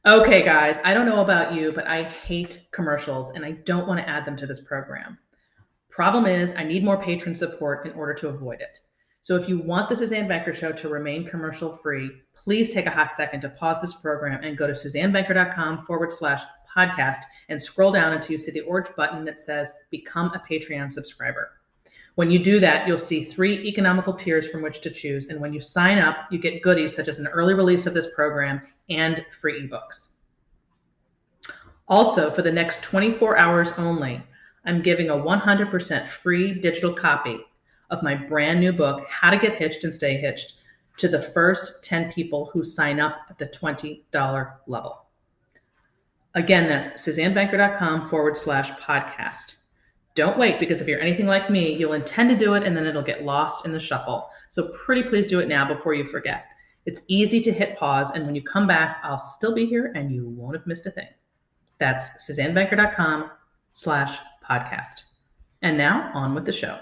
Okay, guys, I don't know about you, but I hate commercials and I don't want to add them to this program. Problem is, I need more patron support in order to avoid it. So if you want the Suzanne Venker Show to remain commercial free, please take a hot second to pause this program and go to suzannevenker.com/podcast and scroll down until you see the orange button that says Become a Patreon subscriber. When you do that, you'll see 3 economical tiers from which to choose. And when you sign up, you get goodies such as an early release of this program and free ebooks. Also, for the next 24 hours only, I'm giving a 100% free digital copy of my brand new book, How to Get Hitched and Stay Hitched, to the first 10 people who sign up at the $20 level. Again, that's suzannevenker.com/podcast. Don't wait, because if you're anything like me, you'll intend to do it and then it'll get lost in the shuffle. So pretty please do it now before you forget. It's easy to hit pause, and when you come back, I'll still be here and you won't have missed a thing. That's suzannevenker.com/podcast. And now on with the show.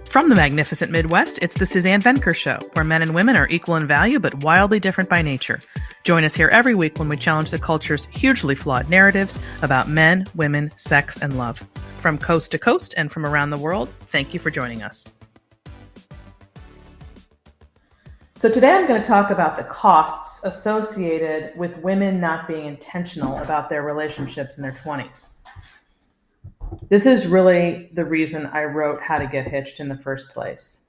From the magnificent Midwest, it's the Suzanne Venker Show, where men and women are equal in value but wildly different by nature. Join us here every week when we challenge the culture's hugely flawed narratives about men, women, sex, and love. From coast to coast and from around the world, thank you for joining us. So today I'm going to talk about the costs associated with women not being intentional about their relationships in their 20s. This is really the reason I wrote How to Get Hitched in the first place.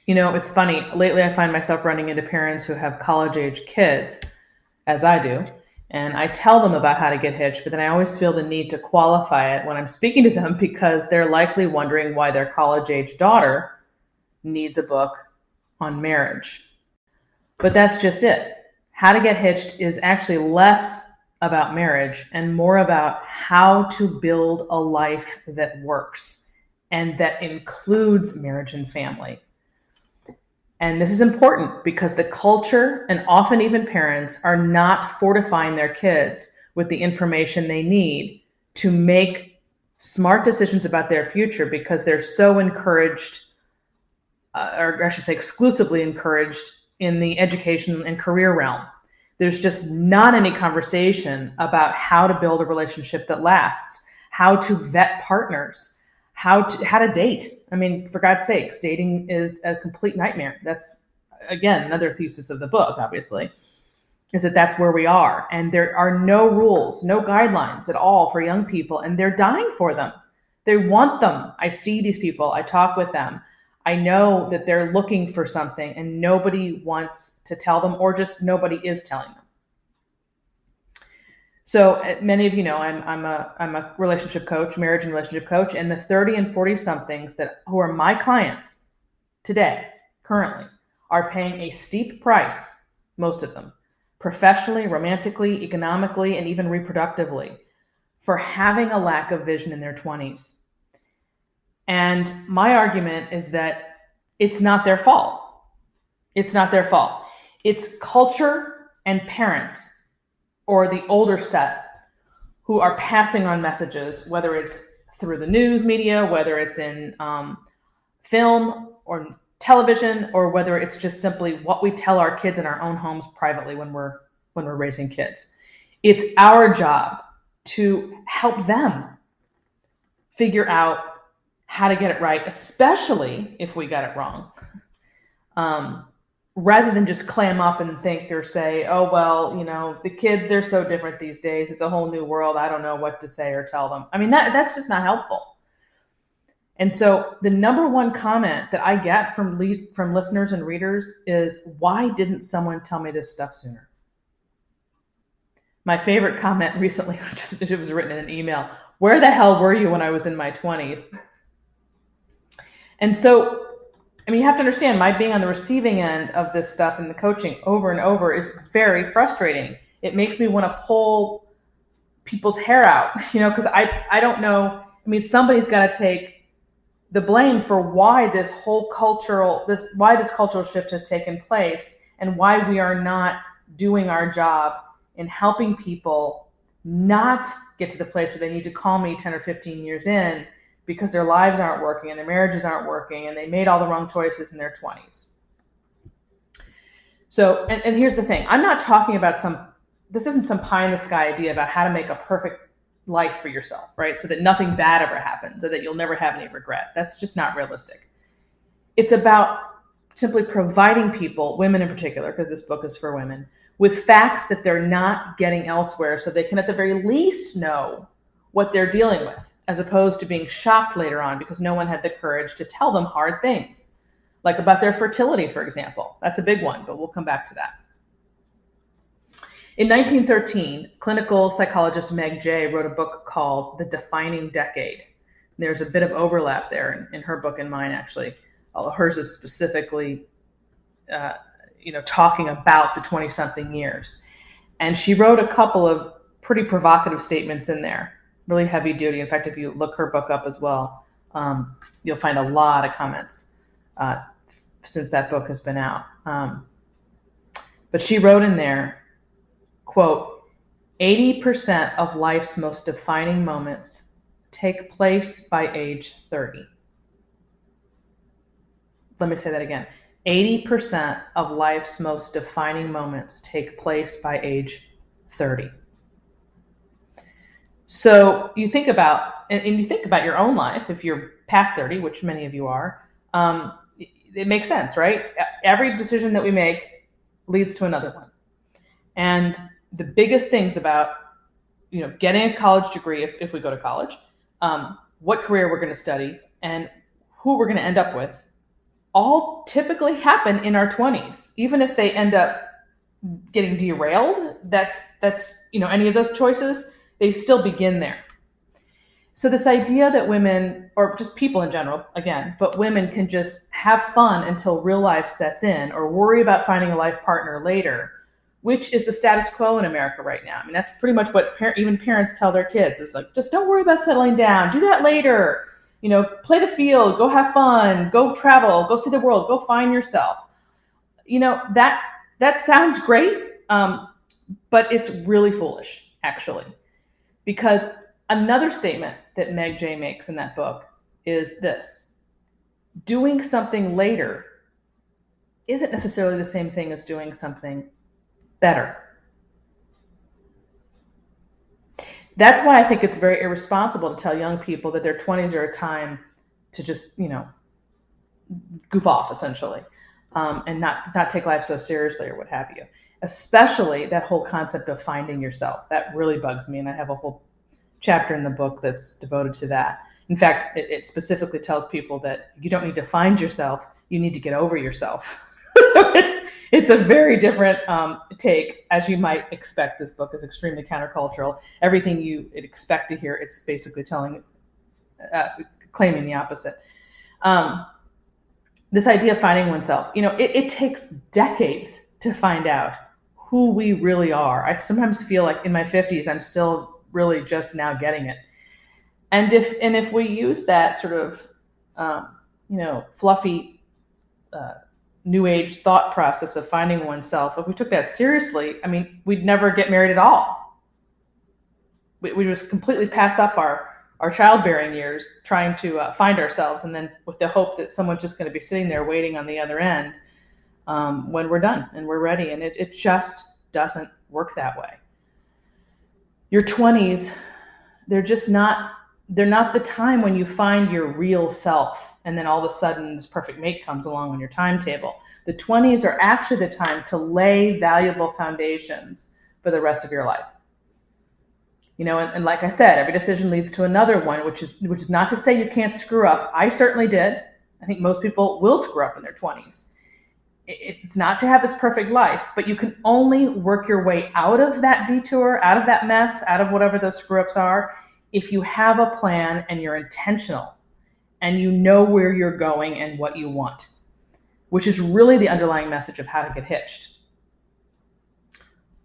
You know, it's funny. Lately, I find myself running into parents who have college-age kids, as I do, and I tell them about how to get hitched, but then I always feel the need to qualify it when I'm speaking to them because they're likely wondering why their college-age daughter needs a book on marriage. But that's just it. How to Get Hitched is actually less about marriage and more about how to build a life that works and that includes marriage and family. And this is important because the culture and often even parents are not fortifying their kids with the information they need to make smart decisions about their future because they're so encouraged, or I should say exclusively encouraged in the education and career realm. There's just not any conversation about how to build a relationship that lasts, how to vet partners, how to date. I mean, for God's sakes, dating is a complete nightmare. That's, again, another thesis of the book, obviously, is that that's where we are. And there are no rules, no guidelines at all for young people, and they're dying for them. They want them. I see these people. I talk with them. I know that they're looking for something and nobody wants to tell them, or just nobody is telling them. So many of you know I'm a relationship coach, marriage and relationship coach, and the 30 and 40 somethings who are my clients today, currently, are paying a steep price, most of them, professionally, romantically, economically, and even reproductively, for having a lack of vision in their 20s. And my argument is that it's not their fault. It's not their fault. It's culture and parents, or the older set, who are passing on messages, whether it's through the news media, whether it's in film or television, or whether it's just simply what we tell our kids in our own homes privately when we're raising kids. It's our job to help them figure out how to get it right, especially if we got it wrong, rather than just clam up and think or say, oh, well, you know, the kids, they're so different these days. It's a whole new world. I don't know what to say or tell them. I mean, that's just not helpful. And so the number one comment that I get from listeners and readers is, why didn't someone tell me this stuff sooner? My favorite comment recently, it was written in an email, where the hell were you when I was in my 20s? And so, I mean, you have to understand, my being on the receiving end of this stuff and the coaching over and over is very frustrating. It makes me want to pull people's hair out, you know, because I don't know. I mean, somebody's got to take the blame for why this cultural shift has taken place and why we are not doing our job in helping people not get to the place where they need to call me 10 or 15 years in because their lives aren't working and their marriages aren't working and they made all the wrong choices in their 20s. So, and here's the thing. I'm not talking about this isn't some pie in the sky idea about how to make a perfect life for yourself, right? So that nothing bad ever happens or that you'll never have any regret. That's just not realistic. It's about simply providing people, women in particular, because this book is for women, with facts that they're not getting elsewhere so they can at the very least know what they're dealing with, as opposed to being shocked later on because no one had the courage to tell them hard things, like about their fertility, for example. That's a big one, but we'll come back to that. In 1913, clinical psychologist Meg Jay wrote a book called The Defining Decade. There's a bit of overlap there in her book and mine, actually. Although hers is specifically, talking about the 20-something years. And she wrote a couple of pretty provocative statements in there, really heavy duty. In fact, if you look her book up as well, you'll find a lot of comments since that book has been out. But she wrote in there, quote, 80% of life's most defining moments take place by age 30. Let me say that again. 80% of life's most defining moments take place by age 30. So you think about, and you think about your own life, if you're past 30, which many of you are, it makes sense, right? Every decision that we make leads to another one. And the biggest things about, getting a college degree, if we go to college, what career we're going to study, and who we're going to end up with, all typically happen in our 20s. Even if they end up getting derailed, that's any of those choices, they still begin there. So this idea that women, or just people in general, again, but women can just have fun until real life sets in or worry about finding a life partner later, which is the status quo in America right now. I mean, that's pretty much what even parents tell their kids. It's like, just don't worry about settling down. Do that later. Play the field, go have fun, go travel, go see the world, go find yourself. That sounds great, but it's really foolish, actually. Because another statement that Meg Jay makes in that book is this: doing something later isn't necessarily the same thing as doing something better. That's why I think it's very irresponsible to tell young people that their 20s are a time to just, goof off, essentially, and not take life so seriously or what have you. Especially that whole concept of finding yourself. That really bugs me, and I have a whole chapter in the book that's devoted to that. In fact, it specifically tells people that you don't need to find yourself, you need to get over yourself. So it's a very different take, as you might expect. This book is extremely countercultural. Everything you expect to hear, it's basically claiming the opposite. This idea of finding oneself, it takes decades to find out who we really are. I sometimes feel like in my 50s, I'm still really just now getting it. And if we use that sort of, fluffy, new age thought process of finding oneself, if we took that seriously, I mean, we'd never get married at all. We just completely pass up our childbearing years trying to find ourselves, and then with the hope that someone's just going to be sitting there waiting on the other end when we're done and we're ready. And it just doesn't work that way. Your 20s, they're not the time when you find your real self and then all of a sudden this perfect mate comes along on your timetable. The 20s are actually the time to lay valuable foundations for the rest of your life. And like I said, every decision leads to another one, which is not to say you can't screw up. I certainly did. I think most people will screw up in their 20s. It's not to have this perfect life, but you can only work your way out of that detour, out of that mess, out of whatever those screw ups are, if you have a plan and you're intentional and you know where you're going and what you want, which is really the underlying message of How to Get Hitched.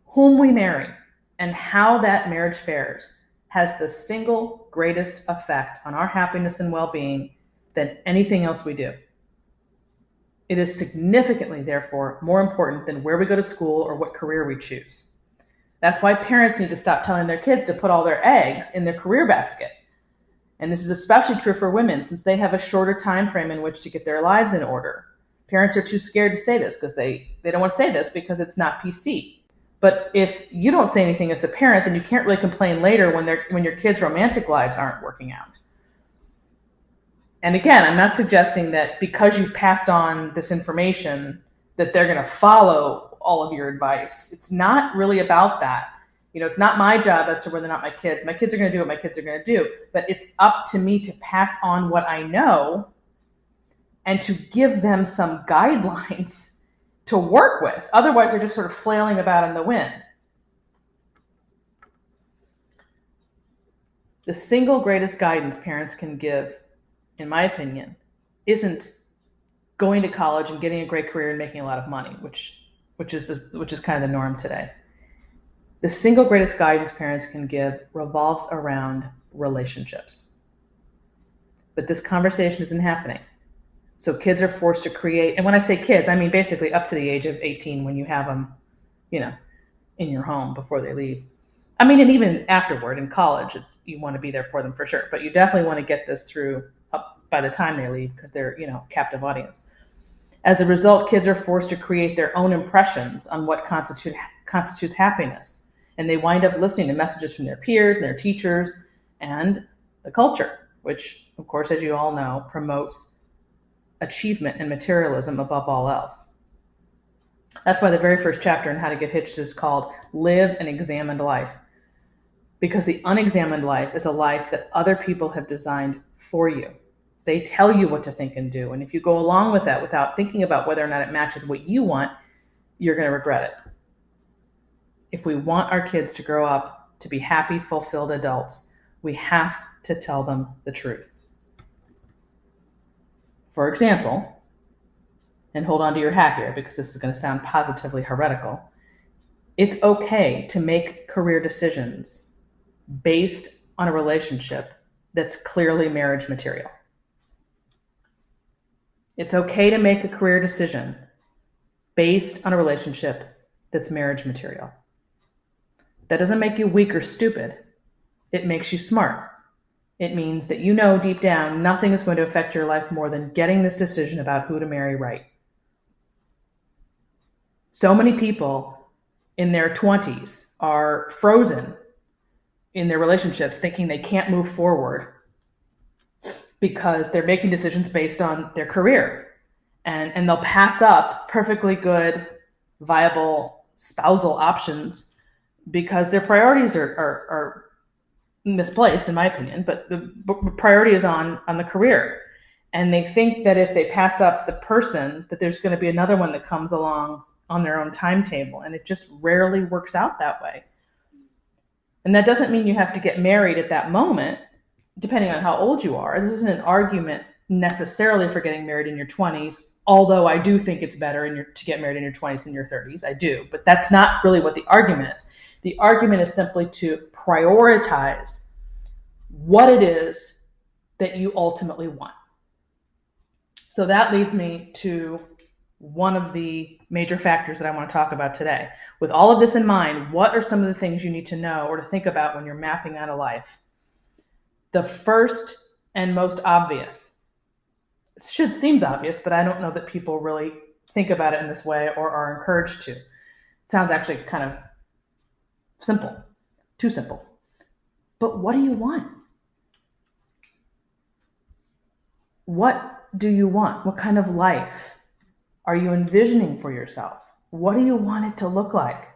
Whom we marry and how that marriage fares has the single greatest effect on our happiness and well-being than anything else we do. It is significantly, therefore, more important than where we go to school or what career we choose. That's why parents need to stop telling their kids to put all their eggs in their career basket. And this is especially true for women, since they have a shorter time frame in which to get their lives in order. Parents are too scared to say this because they don't want to say this because it's not PC. But if you don't say anything as the parent, then you can't really complain later when your kids' romantic lives aren't working out. And again, I'm not suggesting that because you've passed on this information that they're going to follow all of your advice. It's not really about that. It's not my job as to whether or not my kids are going to do what my kids are going to do, but it's up to me to pass on what I know and to give them some guidelines to work with. Otherwise, they're just sort of flailing about in the wind. The single greatest guidance parents can give, in my opinion, isn't going to college and getting a great career and making a lot of money, which is kind of the norm today. The single greatest guidance parents can give revolves around relationships. But this conversation isn't happening. So kids are forced to create, and when I say kids, I mean basically up to the age of 18 when you have them, in your home before they leave. I mean, and even afterward in college, you want to be there for them for sure, but you definitely want to get this through up by the time they leave because they're, captive audience. As a result, kids are forced to create their own impressions on what constitutes happiness. And they wind up listening to messages from their peers and their teachers and the culture, which, of course, as you all know, promotes achievement and materialism above all else. That's why the very first chapter in How to Get Hitched is called Live an Examined Life. Because the unexamined life is a life that other people have designed for you. They tell you what to think and do. And if you go along with that without thinking about whether or not it matches what you want, you're going to regret it. If we want our kids to grow up to be happy, fulfilled adults, we have to tell them the truth. For example, and hold on to your hat here because this is going to sound positively heretical, it's okay to make career decisions based on a relationship that's clearly marriage material. It's okay to make a career decision based on a relationship that's marriage material. That doesn't make you weak or stupid. It makes you smart. It means that deep down nothing is going to affect your life more than getting this decision about who to marry right. So many people in their 20s are frozen in their relationships thinking they can't move forward because they're making decisions based on their career. And they'll pass up perfectly good, viable spousal options because their priorities are misplaced, in my opinion, but the priority is on the career. And they think that if they pass up the person, that there's going to be another one that comes along on their own timetable. And it just rarely works out that way. And that doesn't mean you have to get married at that moment, depending on how old you are. This isn't an argument necessarily for getting married in your 20s, although I do think it's better to get married in your 20s than your 30s. I do. But that's not really what the argument is. The argument is simply to prioritize what it is that you ultimately want. So that leads me to one of the major factors that I want to talk about today. With all of this in mind, what are some of the things you need to know or to think about when you're mapping out a life? The first and most obvious, seems obvious, but I don't know that people really think about it in this way or are encouraged to. It sounds actually kind of simple, too simple. But what do you want? What do you want? What kind of life are you envisioning for yourself? What do you want it to look like?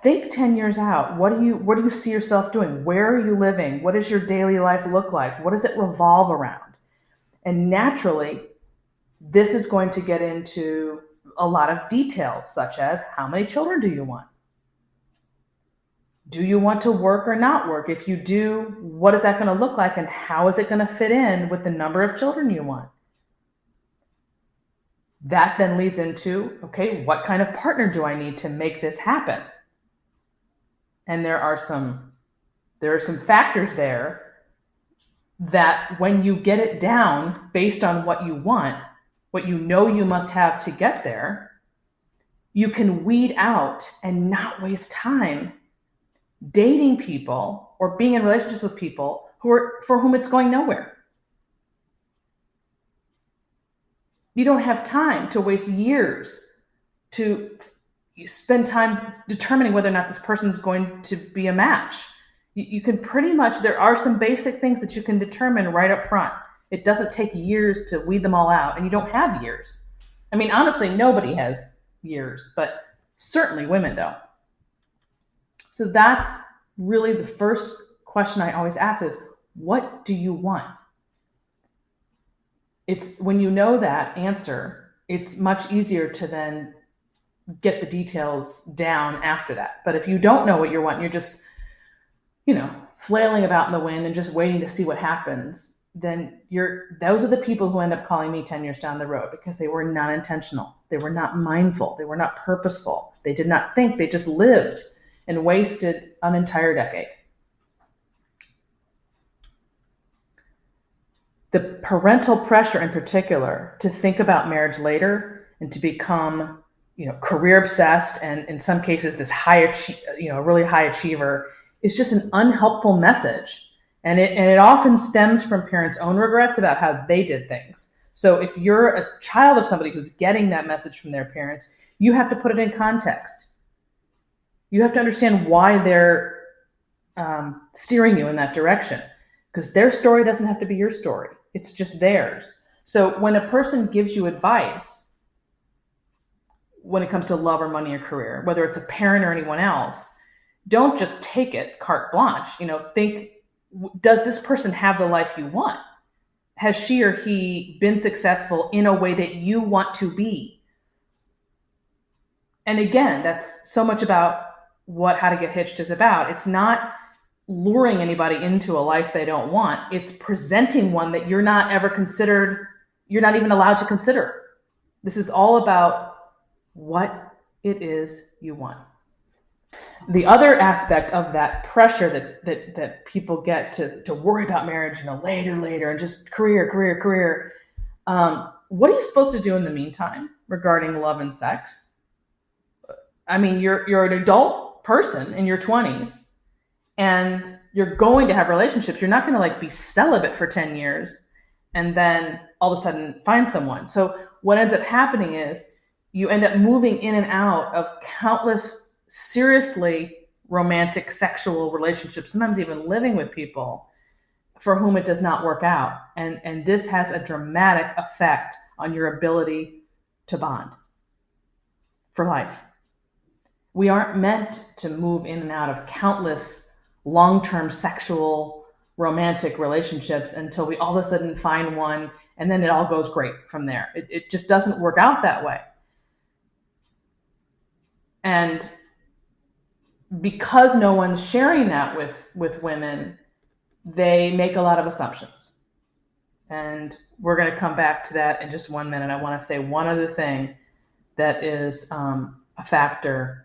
Think 10 years out. What do you see yourself doing? Where are you living? What does your daily life look like? What does it revolve around? And naturally, this is going to get into a lot of details, such as how many children do you want? Do you want to work or not work? If you do, what is that going to look like and how is it going to fit in with the number of children you want? That then leads into, okay, what kind of partner do I need to make this happen? And there are some factors there that when you get it down based on what you want, what you know you must have to get there, you can weed out and not waste time dating people or being in relationships with people for whom it's going nowhere. You don't have time to waste years to spend time determining whether or not this person is going to be a match. You can pretty much, there are some basic things that you can determine right up front. It doesn't take years to weed them all out, and you don't have years. I mean, honestly, nobody has years, but certainly women don't. So that's really the first question I always ask is, what do you want? It's when you know that answer, it's much easier to then get the details down after that. But if you don't know what you want, you're just, flailing about in the wind and just waiting to see what happens, then those are the people who end up calling me 10 years down the road, because they were not intentional. They were not mindful. They were not purposeful. They did not think. They just lived and wasted an entire decade. The parental pressure in particular to think about marriage later and to become, career obsessed, and in some cases this really high achiever, is just an unhelpful message. And it often stems from parents' own regrets about how they did things. So if you're a child of somebody who's getting that message from their parents, you have to put it in context. You have to understand why they're steering you in that direction, because their story doesn't have to be your story. It's just theirs. So when a person gives you advice, when it comes to love or money or career, whether it's a parent or anyone else, don't just take it carte blanche. Think, does this person have the life you want? Has she or he been successful in a way that you want to be? And again, that's so much about what How to Get Hitched is about. It's not luring anybody into a life they don't want. It's presenting one that you're not even allowed to consider. This is all about what it is you want. The other aspect of that pressure that people get to worry about marriage, later, and just career. What are you supposed to do in the meantime regarding love and sex? I mean, you're an adult person in your 20s, and you're going to have relationships. You're not going to be celibate for 10 years and then all of a sudden find someone. So what ends up happening is you end up moving in and out of countless seriously romantic sexual relationships, sometimes even living with people for whom it does not work out. And this has a dramatic effect on your ability to bond for life. We aren't meant to move in and out of countless long-term sexual romantic relationships until we all of a sudden find one and then it all goes great from there. It just doesn't work out that way. And because no one's sharing that with women, they make a lot of assumptions. And we're going to come back to that in just 1 minute. I want to say one other thing that is a factor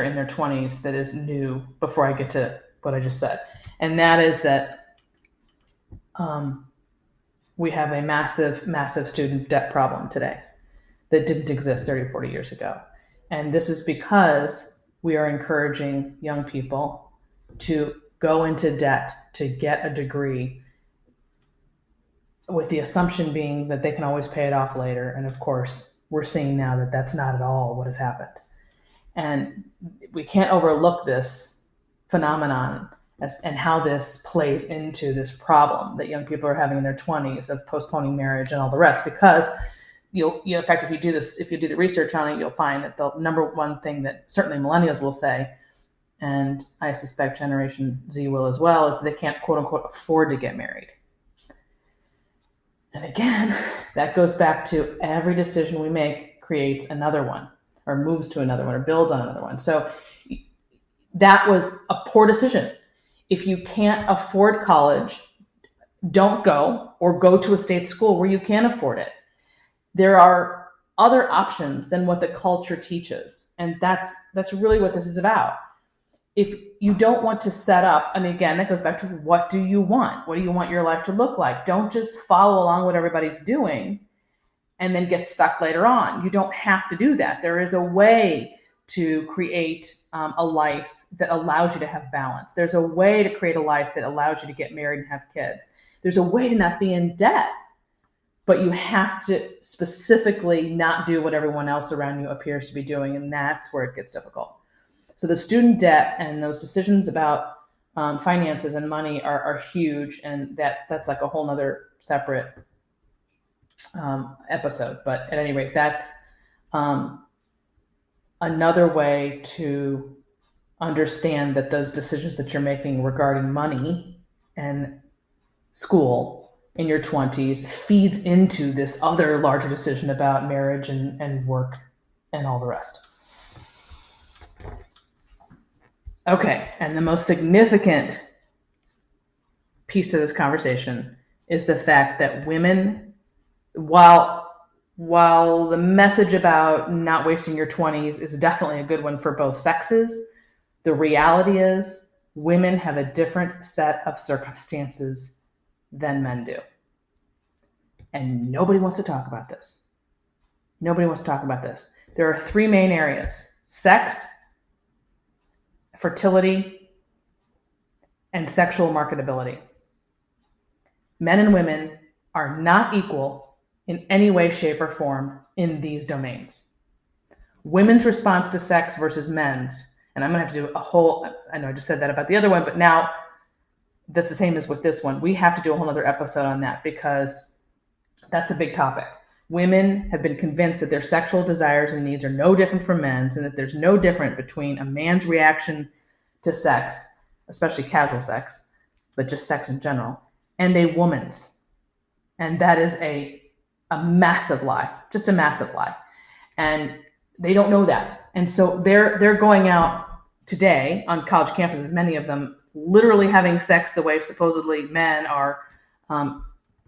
in their 20s that is new before I get to what I just said. And that is that we have a massive student debt problem today that didn't exist 30, 40 years ago. And this is because we are encouraging young people to go into debt to get a degree, with the assumption being that they can always pay it off later. And of course, we're seeing now that that's not at all what has happened. And we can't overlook this phenomenon and how this plays into this problem that young people are having in their 20s of postponing marriage and all the rest, because in fact, if you do the research on it, you'll find that the number one thing that certainly millennials will say, and I suspect Generation Z will as well, is that they can't, quote unquote, afford to get married. And again, that goes back to every decision we make creates another one, or moves to another one, or builds on another one. So that was a poor decision. If you can't afford college, don't go, or go to a state school where you can afford it. There are other options than what the culture teaches. And that's really what this is about. If you don't want to set up, and again, that goes back to what do you want? What do you want your life to look like? Don't just follow along what everybody's doing and then get stuck later on. You don't have to do that. There is a way to create a life that allows you to have balance. There's a way to create a life that allows you to get married and have kids. There's a way to not be in debt, but you have to specifically not do what everyone else around you appears to be doing, and that's where it gets difficult. So the student debt and those decisions about finances and money are huge, and that's like a whole nother separate episode. But at any rate, that's another way to understand that those decisions that you're making regarding money and school in your 20s feeds into this other larger decision about marriage and work and all the rest. Okay, and the most significant piece to this conversation is the fact that women, while the message about not wasting your 20s is definitely a good one for both sexes, the reality is women have a different set of circumstances than men do. And nobody wants to talk about this. Nobody wants to talk about this. There are three main areas: sex, fertility, and sexual marketability. Men and women are not equal in any way, shape, or form in these domains. Women's response to sex versus men's, and I'm going to have to do a whole, I know I just said that about the other one, but now that's the same as with this one. We have to do a whole other episode on that because that's a big topic. Women have been convinced that their sexual desires and needs are no different from men's, and that there's no difference between a man's reaction to sex, especially casual sex, but just sex in general, and a woman's. And that is a massive lie, just a massive lie. And they don't know that. And so they're going out today on college campuses, many of them literally having sex the way supposedly men are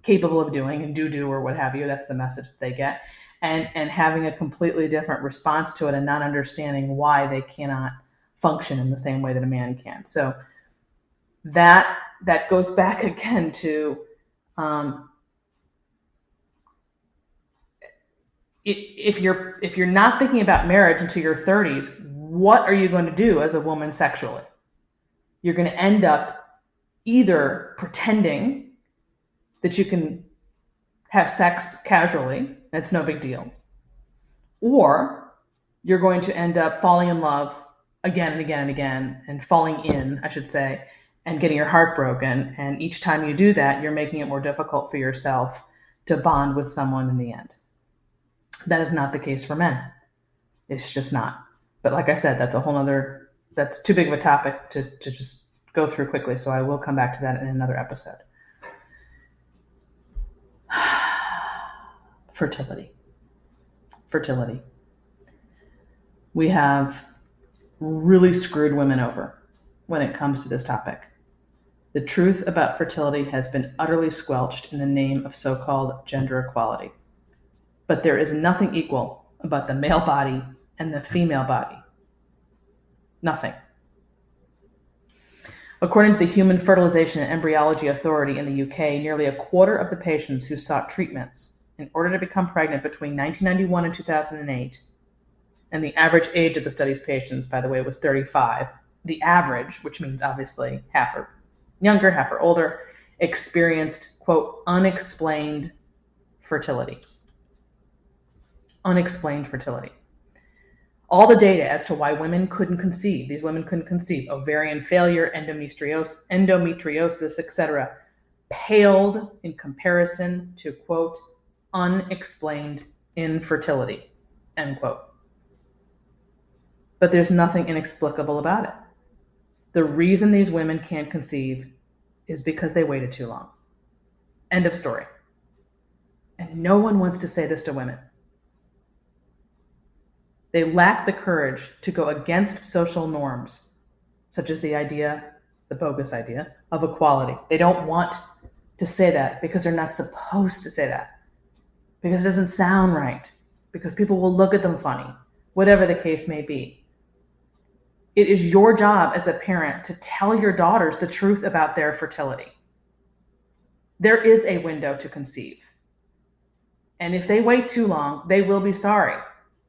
capable of doing and do or what have you. That's the message that they get. And having a completely different response to it and not understanding why they cannot function in the same way that a man can. So that goes back again to if you're not thinking about marriage until your 30s, what are you going to do as a woman sexually? You're going to end up either pretending that you can have sex casually, that's no big deal, or you're going to end up falling in love again and again and again, and falling in, I should say, and getting your heart broken. And each time you do that, you're making it more difficult for yourself to bond with someone in the end. That is not the case for men. It's just not. But like I said, that's too big of a topic to just go through quickly. So I will come back to that in another episode. Fertility. We have really screwed women over when it comes to this topic. The truth about fertility has been utterly squelched in the name of so-called gender equality. But there is nothing equal about the male body and the female body. Nothing. According to the Human Fertilization and Embryology Authority in the UK, nearly a quarter of the patients who sought treatments in order to become pregnant between 1991 and 2008, and the average age of the study's patients, by the way, was 35. The average, which means obviously half are younger, half are older, experienced, quote, unexplained fertility. Unexplained fertility. All the data as to why these women couldn't conceive, ovarian failure, endometriosis, etc., paled in comparison to, quote, unexplained infertility, end quote. But there's nothing inexplicable about it. The reason these women can't conceive is because they waited too long. End of story. And no one wants to say this to women. They lack the courage to go against social norms, such as the bogus idea, of equality. They don't want to say that because they're not supposed to say that, because it doesn't sound right, because people will look at them funny, whatever the case may be. It is your job as a parent to tell your daughters the truth about their fertility. There is a window to conceive. And if they wait too long, they will be sorry.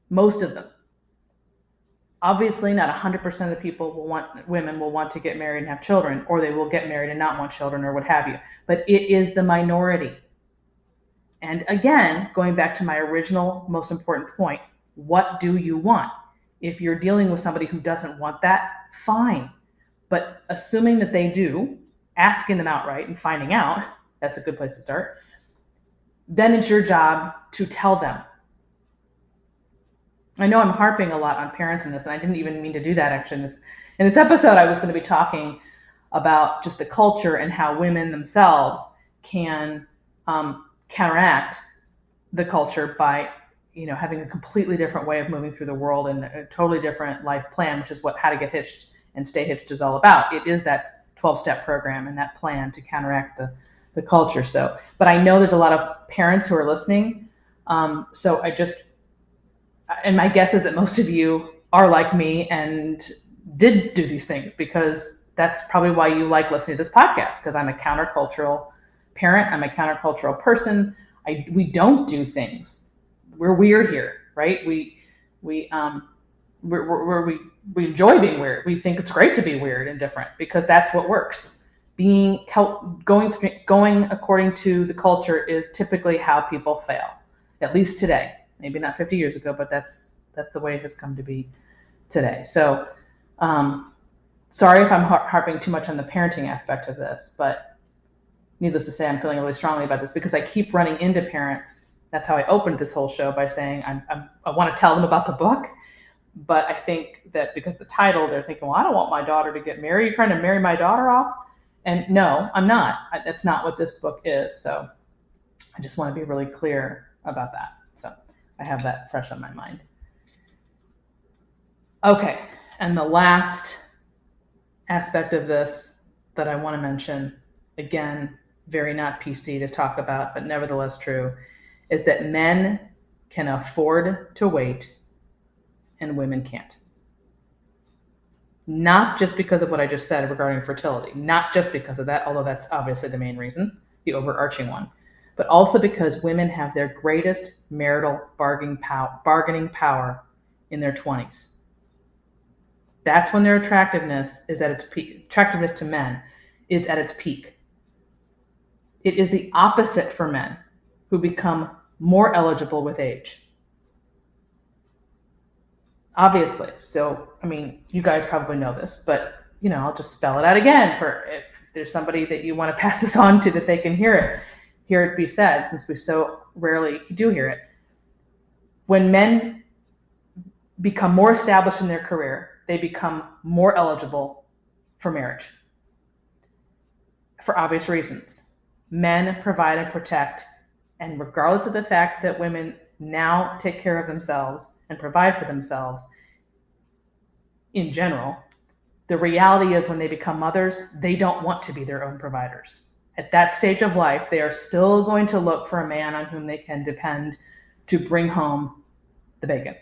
Most of them. Obviously, not 100% of the women will want to get married and have children, or they will get married and not want children, or what have you. But it is the minority. And again, going back to my original most important point, what do you want? If you're dealing with somebody who doesn't want that, fine. But assuming that they do, asking them outright and finding out, that's a good place to start. Then it's your job to tell them. I know I'm harping a lot on parents in this, and I didn't even mean to do that actually. In this episode, I was going to be talking about just the culture and how women themselves can counteract the culture by, having a completely different way of moving through the world and a totally different life plan, which is what How to Get Hitched and Stay Hitched is all about. It is that 12-step program and that plan to counteract the culture. So, but I know there's a lot of parents who are listening. So and my guess is that most of you are like me and did do these things, because that's probably why you like listening to this podcast, because I'm a countercultural parent. I'm a countercultural person. We don't do things. We're weird here, right? We enjoy being weird. We think it's great to be weird and different because that's what works. Going according to the culture is typically how people fail, at least today. Maybe not 50 years ago, but that's the way it has come to be today. So, sorry if I'm harping too much on the parenting aspect of this, but needless to say, I'm feeling really strongly about this because I keep running into parents. That's how I opened this whole show, by saying I want to tell them about the book. But I think that because the title, they're thinking, well, I don't want my daughter to get married. You're trying to marry my daughter off? And no, I'm not. That's not what this book is. So I just want to be really clear about that. So I have that fresh on my mind. Okay, and the last aspect of this that I want to mention, again, very not PC to talk about, but nevertheless true, is that men can afford to wait and women can't. Not just because of what I just said regarding fertility, not just because of that, although that's obviously the main reason, the overarching one, but also because women have their greatest marital bargaining power in their 20s. That's when their attractiveness is at its peak. Attractiveness to men is at its peak. It is the opposite for men, who become more eligible with age. Obviously. So, I mean, you guys probably know this, but, I'll just spell it out again for if there's somebody that you want to pass this on to, that they can hear it be said, since we so rarely do hear it. When men become more established in their career, they become more eligible for marriage. For obvious reasons. Men provide and protect, and regardless of the fact that women now take care of themselves and provide for themselves in general, the reality is when they become mothers, they don't want to be their own providers. At that stage of life, they are still going to look for a man on whom they can depend to bring home the bacon.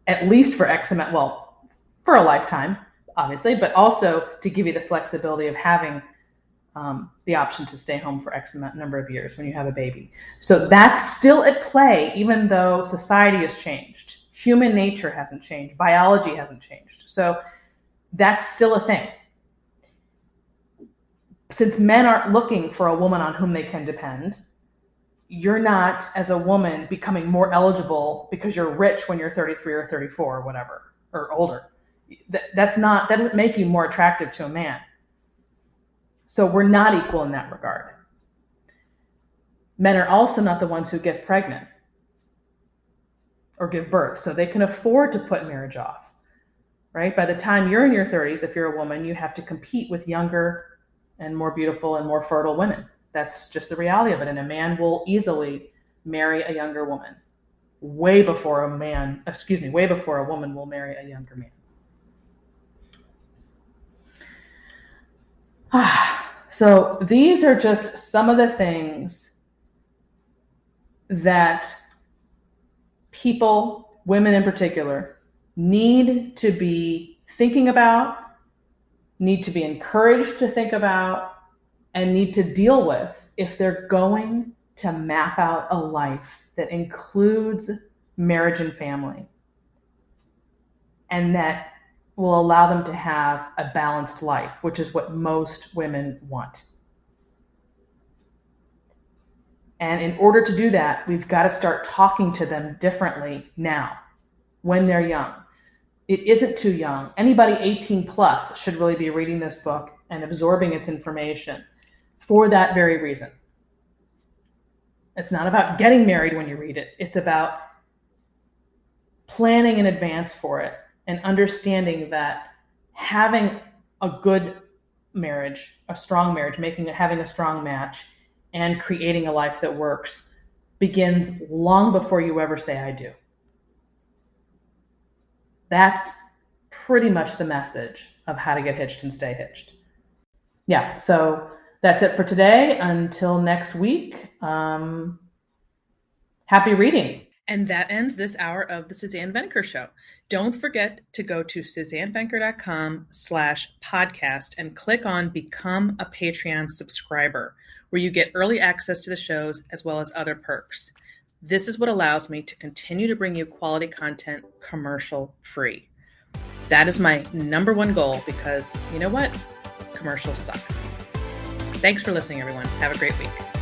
At least for X amount, well, for a lifetime, obviously, but also to give you the flexibility of having the option to stay home for X amount number of years when you have a baby. So that's still at play, even though society has changed. Human nature hasn't changed. Biology hasn't changed. So that's still a thing. Since men aren't looking for a woman on whom they can depend, you're not, as a woman, becoming more eligible because you're rich when you're 33 or 34 or whatever, or older. That doesn't make you more attractive to a man. So we're not equal in that regard. Men are also not the ones who get pregnant or give birth, so they can afford to put marriage off, right? By the time you're in your 30s, if you're a woman, you have to compete with younger and more beautiful and more fertile women. That's just the reality of it. And a man will easily marry a younger woman way before a woman will marry a younger man. So these are just some of the things that people, women in particular, need to be thinking about, need to be encouraged to think about, and need to deal with if they're going to map out a life that includes marriage and family. and that will allow them to have a balanced life, which is what most women want. And in order to do that, we've got to start talking to them differently now, when they're young. It isn't too young. Anybody 18 plus should really be reading this book and absorbing its information for that very reason. It's not about getting married when you read it. It's about planning in advance for it and understanding that having a good marriage, a strong marriage, having a strong match, and creating a life that works begins long before you ever say I do. That's pretty much the message of how to get hitched and stay hitched. Yeah, so that's it for today. Until next week, happy reading. And that ends this hour of the Suzanne Venker Show. Don't forget to go to SuzanneVenker.com/podcast and click on Become a Patreon subscriber, where you get early access to the shows as well as other perks. This is what allows me to continue to bring you quality content commercial free. That is my number one goal because you know what? Commercials suck. Thanks for listening, everyone. Have a great week.